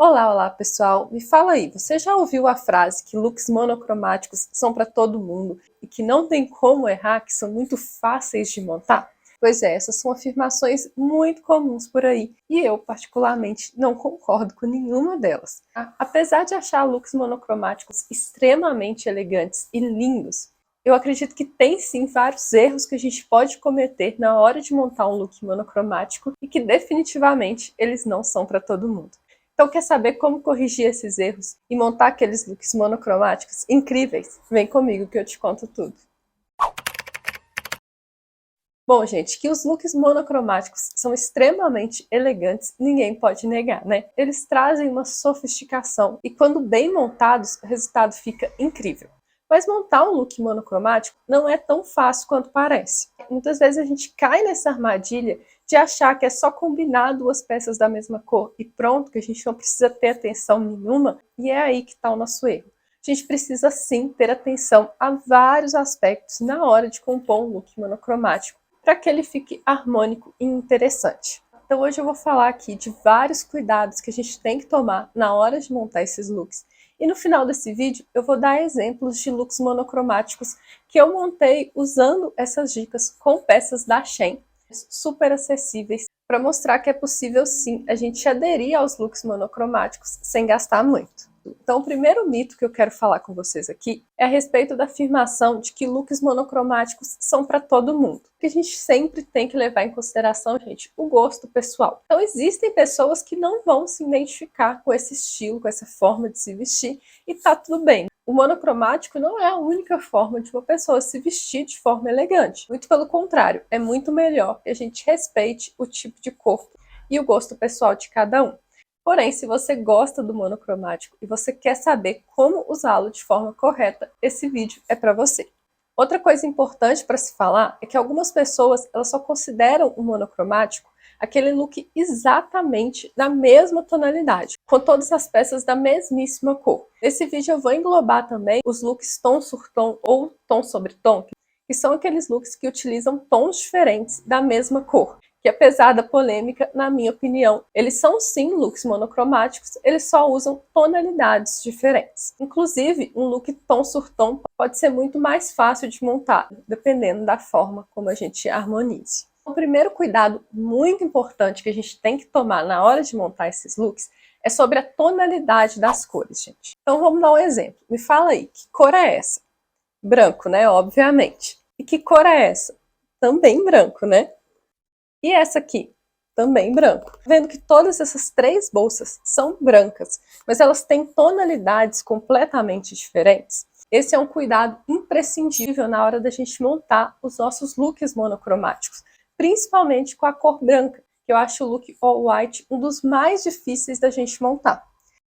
Olá, olá pessoal, me fala aí, você já ouviu a frase que looks monocromáticos são para todo mundo e que não tem como errar, que são muito fáceis de montar? Pois é, essas são afirmações muito comuns por aí e eu particularmente não concordo com nenhuma delas. Apesar de achar looks monocromáticos extremamente elegantes e lindos, eu acredito que tem sim vários erros que a gente pode cometer na hora de montar um look monocromático e que definitivamente eles não são para todo mundo. Então quer saber como corrigir esses erros e montar aqueles looks monocromáticos incríveis? Vem comigo que eu te conto tudo. Bom, gente, que os looks monocromáticos são extremamente elegantes, ninguém pode negar, né? Eles trazem uma sofisticação e quando bem montados, o resultado fica incrível. Mas montar um look monocromático não é tão fácil quanto parece. Muitas vezes a gente cai nessa armadilha de achar que é só combinar duas peças da mesma cor e pronto, que a gente não precisa ter atenção nenhuma, e é aí que está o nosso erro. A gente precisa sim ter atenção a vários aspectos na hora de compor um look monocromático, para que ele fique harmônico e interessante. Então hoje eu vou falar aqui de vários cuidados que a gente tem que tomar na hora de montar esses looks. E no final desse vídeo eu vou dar exemplos de looks monocromáticos que eu montei usando essas dicas com peças da Shein, super acessíveis, para mostrar que é possível sim a gente aderir aos looks monocromáticos sem gastar muito. Então o primeiro mito que eu quero falar com vocês aqui é a respeito da afirmação de que looks monocromáticos são para todo mundo. Porque a gente sempre tem que levar em consideração, gente, o gosto pessoal. Então existem pessoas que não vão se identificar com esse estilo, com essa forma de se vestir, e tá tudo bem. O monocromático não é a única forma de uma pessoa se vestir de forma elegante. Muito pelo contrário, é muito melhor que a gente respeite o tipo de corpo e o gosto pessoal de cada um. Porém, se você gosta do monocromático e você quer saber como usá-lo de forma correta, esse vídeo é para você. Outra coisa importante para se falar é que algumas pessoas elas só consideram o monocromático aquele look exatamente da mesma tonalidade, com todas as peças da mesmíssima cor. Nesse vídeo eu vou englobar também os looks tom sur tom ou tom sobre tom, que são aqueles looks que utilizam tons diferentes da mesma cor. Que apesar da polêmica, na minha opinião, eles são sim looks monocromáticos, eles só usam tonalidades diferentes. Inclusive, um look tom sur tom pode ser muito mais fácil de montar, dependendo da forma como a gente harmonize. O primeiro cuidado muito importante que a gente tem que tomar na hora de montar esses looks é sobre a tonalidade das cores, gente. Então vamos dar um exemplo. Me fala aí, que cor é essa? Branco, né? Obviamente. E que cor é essa? Também branco, né? E essa aqui, também branco. Vendo que todas essas três bolsas são brancas, mas elas têm tonalidades completamente diferentes. Esse é um cuidado imprescindível na hora da gente montar os nossos looks monocromáticos, principalmente com a cor branca, que eu acho o look all white um dos mais difíceis da gente montar.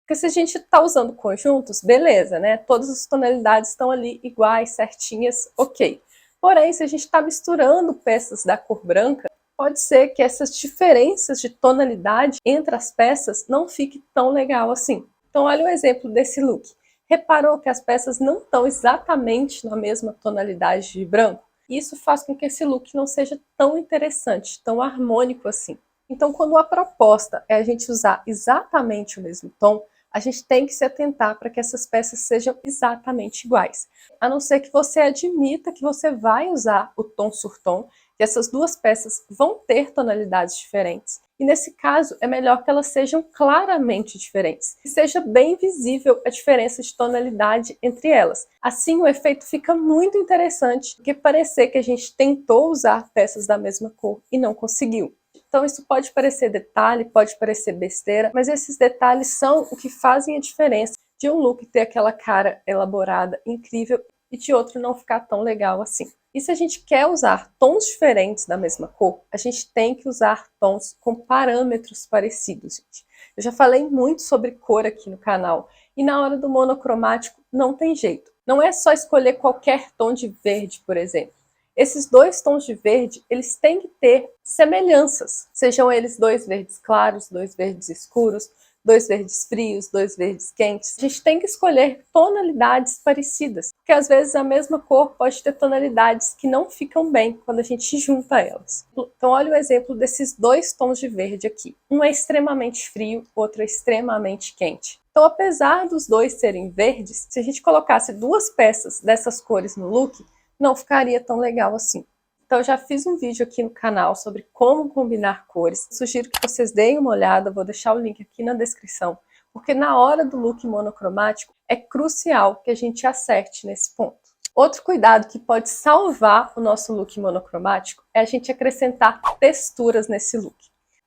Porque se a gente está usando conjuntos, beleza, né? Todas as tonalidades estão ali iguais, certinhas, ok. Porém, se a gente está misturando peças da cor branca, pode ser que essas diferenças de tonalidade entre as peças não fique tão legal assim. Então olha o exemplo desse look. Reparou que as peças não estão exatamente na mesma tonalidade de branco? Isso faz com que esse look não seja tão interessante, tão harmônico assim. Então quando a proposta é a gente usar exatamente o mesmo tom, a gente tem que se atentar para que essas peças sejam exatamente iguais. A não ser que você admita que você vai usar o tom sur tom, que essas duas peças vão ter tonalidades diferentes. E nesse caso, é melhor que elas sejam claramente diferentes, que seja bem visível a diferença de tonalidade entre elas. Assim, o efeito fica muito interessante, porque parecer que a gente tentou usar peças da mesma cor e não conseguiu. Então isso pode parecer detalhe, pode parecer besteira, mas esses detalhes são o que fazem a diferença de um look ter aquela cara elaborada, incrível, e de outro não ficar tão legal assim. E se a gente quer usar tons diferentes da mesma cor, a gente tem que usar tons com parâmetros parecidos, gente. Eu já falei muito sobre cor aqui no canal, e na hora do monocromático não tem jeito. Não é só escolher qualquer tom de verde, por exemplo. Esses dois tons de verde, eles têm que ter semelhanças, sejam eles dois verdes claros, dois verdes escuros, 2 verdes frios, 2 verdes quentes. A gente tem que escolher tonalidades parecidas, porque às vezes a mesma cor pode ter tonalidades que não ficam bem quando a gente junta elas. Então olha o exemplo desses 2 tons de verde aqui. Um é extremamente frio, outro é extremamente quente. Então, apesar dos 2 serem verdes, se a gente colocasse 2 peças dessas cores no look, não ficaria tão legal assim. Então, eu já fiz um vídeo aqui no canal sobre como combinar cores. Sugiro que vocês deem uma olhada, vou deixar o link aqui na descrição, porque na hora do look monocromático é crucial que a gente acerte nesse ponto. Outro cuidado que pode salvar o nosso look monocromático é a gente acrescentar texturas nesse look.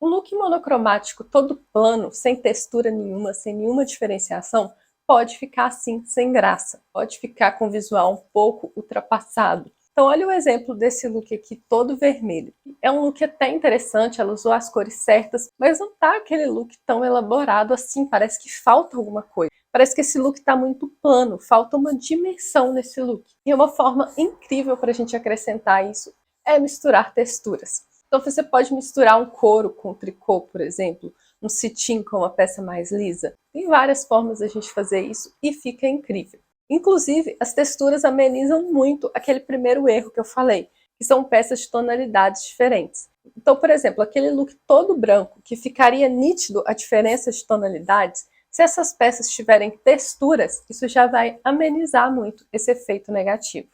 Um look monocromático todo plano, sem textura nenhuma, sem nenhuma diferenciação, pode ficar assim, sem graça. Pode ficar com o visual um pouco ultrapassado. Então olha o exemplo desse look aqui todo vermelho. É um look até interessante, ela usou as cores certas, mas não tá aquele look tão elaborado assim, parece que falta alguma coisa. Parece que esse look tá muito plano, falta uma dimensão nesse look. E uma forma incrível para a gente acrescentar isso é misturar texturas. Então você pode misturar um couro com tricô, por exemplo, um cetim com uma peça mais lisa. Tem várias formas da gente fazer isso e fica incrível. Inclusive, as texturas amenizam muito aquele primeiro erro que eu falei, que são peças de tonalidades diferentes. Então, por exemplo, aquele look todo branco, que ficaria nítido a diferença de tonalidades, se essas peças tiverem texturas, isso já vai amenizar muito esse efeito negativo.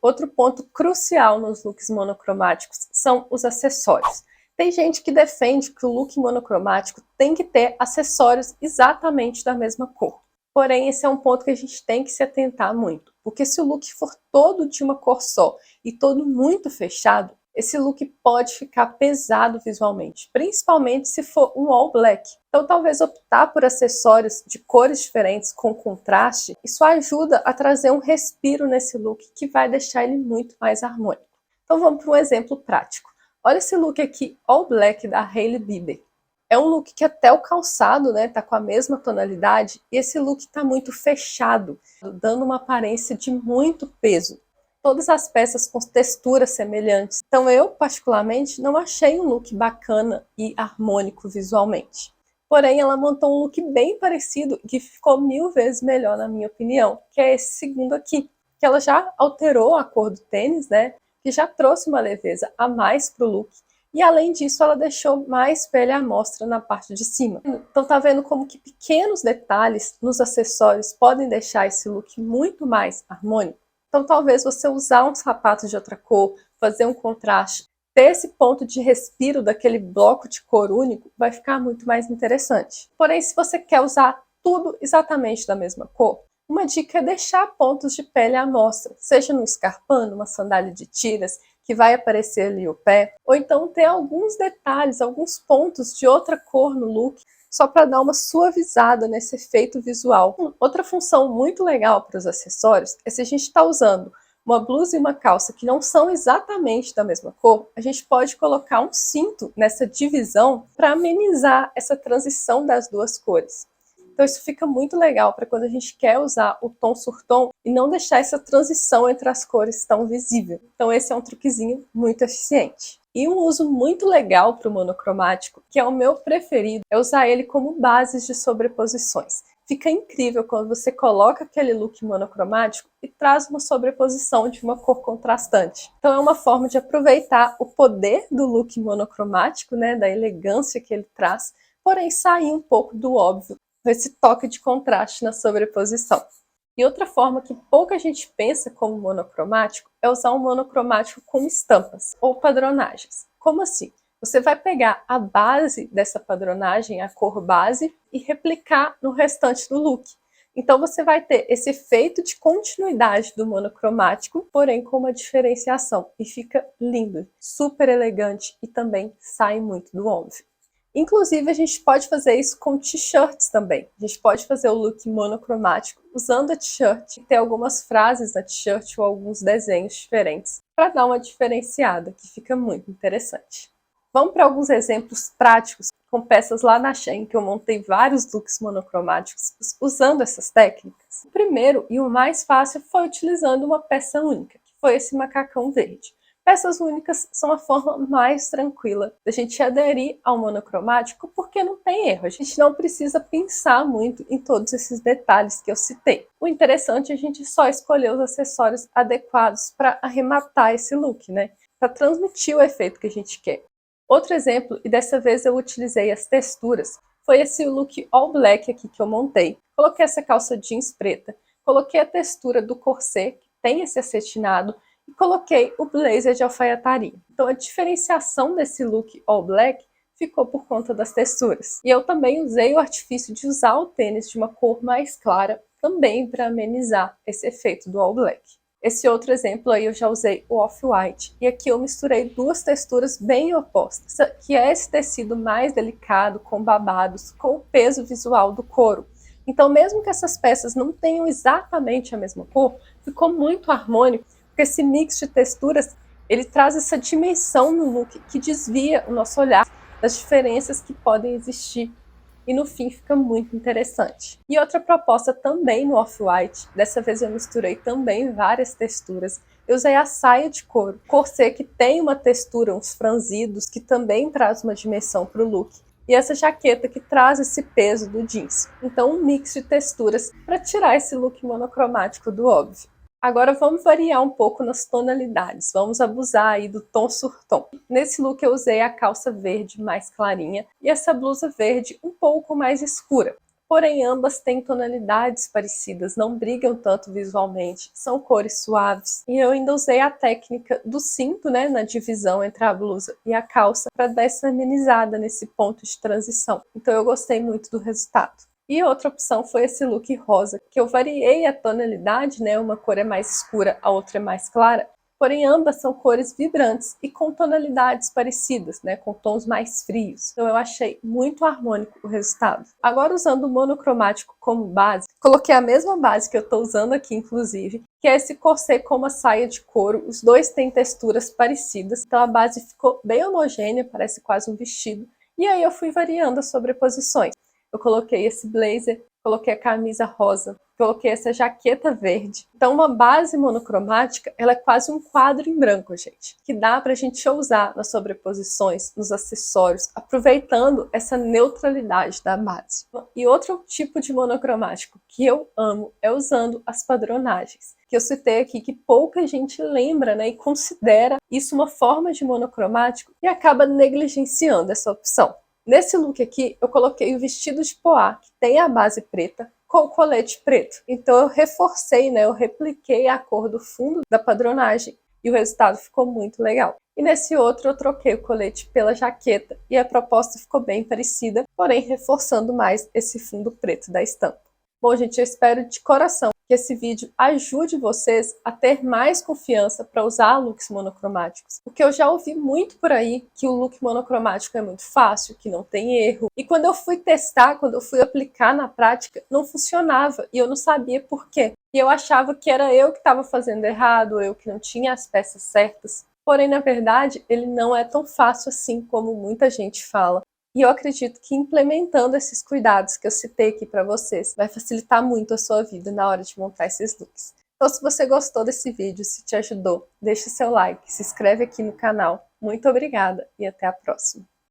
Outro ponto crucial nos looks monocromáticos são os acessórios. Tem gente que defende que o look monocromático tem que ter acessórios exatamente da mesma cor. Porém, esse é um ponto que a gente tem que se atentar muito, porque se o look for todo de uma cor só e todo muito fechado, esse look pode ficar pesado visualmente, principalmente se for um all black. Então talvez optar por acessórios de cores diferentes com contraste, isso ajuda a trazer um respiro nesse look que vai deixar ele muito mais harmônico. Então vamos para um exemplo prático. Olha esse look aqui all black da Hailey Bieber. É um look que até o calçado, né, tá com a mesma tonalidade, e esse look tá muito fechado, dando uma aparência de muito peso. Todas as peças com texturas semelhantes. Então eu, particularmente, não achei um look bacana e harmônico visualmente. Porém, ela montou um look bem parecido e que ficou 1000 vezes melhor, na minha opinião, que é esse segundo aqui. Que ela já alterou a cor do tênis, né, que já trouxe uma leveza a mais pro look. E além disso, ela deixou mais pele à mostra na parte de cima. Então tá vendo como que pequenos detalhes nos acessórios podem deixar esse look muito mais harmônico? Então talvez você usar um sapato de outra cor, fazer um contraste, ter esse ponto de respiro daquele bloco de cor único, vai ficar muito mais interessante. Porém, se você quer usar tudo exatamente da mesma cor, uma dica é deixar pontos de pele à mostra, seja no escarpão, numa sandália de tiras, que vai aparecer ali o pé, ou então ter alguns detalhes, alguns pontos de outra cor no look, só para dar uma suavizada nesse efeito visual. Outra função muito legal para os acessórios é se a gente está usando uma blusa e uma calça que não são exatamente da mesma cor, a gente pode colocar um cinto nessa divisão para amenizar essa transição das duas cores. Então isso fica muito legal para quando a gente quer usar o tom sur tom e não deixar essa transição entre as cores tão visível. Então esse é um truquezinho muito eficiente. E um uso muito legal para o monocromático, que é o meu preferido, é usar ele como bases de sobreposições. Fica incrível quando você coloca aquele look monocromático e traz uma sobreposição de uma cor contrastante. Então é uma forma de aproveitar o poder do look monocromático, né, da elegância que ele traz, porém sair um pouco do óbvio, esse toque de contraste na sobreposição. E outra forma que pouca gente pensa como monocromático é usar um monocromático com estampas ou padronagens. Como assim? Você vai pegar a base dessa padronagem, a cor base, e replicar no restante do look. Então você vai ter esse efeito de continuidade do monocromático, porém com uma diferenciação. E fica lindo, super elegante e também sai muito do óbvio. Inclusive, a gente pode fazer isso com t-shirts também. A gente pode fazer o look monocromático usando a t-shirt e ter algumas frases na t-shirt ou alguns desenhos diferentes para dar uma diferenciada, que fica muito interessante. Vamos para alguns exemplos práticos com peças lá na Shein, que eu montei vários looks monocromáticos usando essas técnicas. O primeiro e o mais fácil foi utilizando uma peça única, que foi esse macacão verde. Peças únicas são a forma mais tranquila da gente aderir ao monocromático porque não tem erro. A gente não precisa pensar muito em todos esses detalhes que eu citei. O interessante é a gente só escolher os acessórios adequados para arrematar esse look, né? Para transmitir o efeito que a gente quer. Outro exemplo, e dessa vez eu utilizei as texturas, foi esse look all black aqui que eu montei. Coloquei essa calça jeans preta, coloquei a textura do corset, que tem esse acetinado, e coloquei o blazer de alfaiataria. Então a diferenciação desse look all black ficou por conta das texturas. E eu também usei o artifício de usar o tênis de uma cor mais clara, também para amenizar esse efeito do all black. Esse outro exemplo aí eu já usei o off-white, e aqui eu misturei duas texturas bem opostas, que é esse tecido mais delicado, com babados, com o peso visual do couro. Então mesmo que essas peças não tenham exatamente a mesma cor, ficou muito harmônico, porque esse mix de texturas, ele traz essa dimensão no look que desvia o nosso olhar das diferenças que podem existir. E no fim fica muito interessante. E outra proposta também no off-white, dessa vez eu misturei também várias texturas. Eu usei a saia de couro, corset que tem uma textura, uns franzidos, que também traz uma dimensão para o look. E essa jaqueta que traz esse peso do jeans. Então um mix de texturas para tirar esse look monocromático do óbvio. Agora vamos variar um pouco nas tonalidades, vamos abusar aí do tom sur tom. Nesse look eu usei a calça verde mais clarinha e essa blusa verde um pouco mais escura. Porém ambas têm tonalidades parecidas, não brigam tanto visualmente, são cores suaves. E eu ainda usei a técnica do cinto, né, na divisão entre a blusa e a calça para dar essa amenizada nesse ponto de transição. Então eu gostei muito do resultado. E outra opção foi esse look rosa, que eu variei a tonalidade, né? Uma cor é mais escura, a outra é mais clara. Porém, ambas são cores vibrantes e com tonalidades parecidas, né? Com tons mais frios. Então eu achei muito harmônico o resultado. Agora, usando o monocromático como base, coloquei a mesma base que eu estou usando aqui, inclusive, que é esse corset com uma saia de couro. Os dois têm texturas parecidas, então a base ficou bem homogênea, parece quase um vestido. E aí eu fui variando as sobreposições. Eu coloquei esse blazer, coloquei a camisa rosa, coloquei essa jaqueta verde. Então uma base monocromática, ela é quase um quadro em branco, gente, que dá pra gente usar nas sobreposições, nos acessórios, aproveitando essa neutralidade da base. E outro tipo de monocromático que eu amo é usando as padronagens, que eu citei aqui, que pouca gente lembra, né, e considera isso uma forma de monocromático e acaba negligenciando essa opção. Nesse look aqui, eu coloquei o vestido de poá, que tem a base preta, com o colete preto. Então eu reforcei, né, eu repliquei a cor do fundo da padronagem e o resultado ficou muito legal. E nesse outro eu troquei o colete pela jaqueta e a proposta ficou bem parecida, porém reforçando mais esse fundo preto da estampa. Bom, gente, eu espero de coração que esse vídeo ajude vocês a ter mais confiança para usar looks monocromáticos. Porque eu já ouvi muito por aí que o look monocromático é muito fácil, que não tem erro. E quando eu fui testar, quando eu fui aplicar na prática, não funcionava e eu não sabia por quê. E eu achava que era eu que estava fazendo errado, eu que não tinha as peças certas. Porém, na verdade, ele não é tão fácil assim como muita gente fala. E eu acredito que implementando esses cuidados que eu citei aqui para vocês vai facilitar muito a sua vida na hora de montar esses looks. Então, se você gostou desse vídeo, se te ajudou, deixe seu like, se inscreve aqui no canal. Muito obrigada e até a próxima!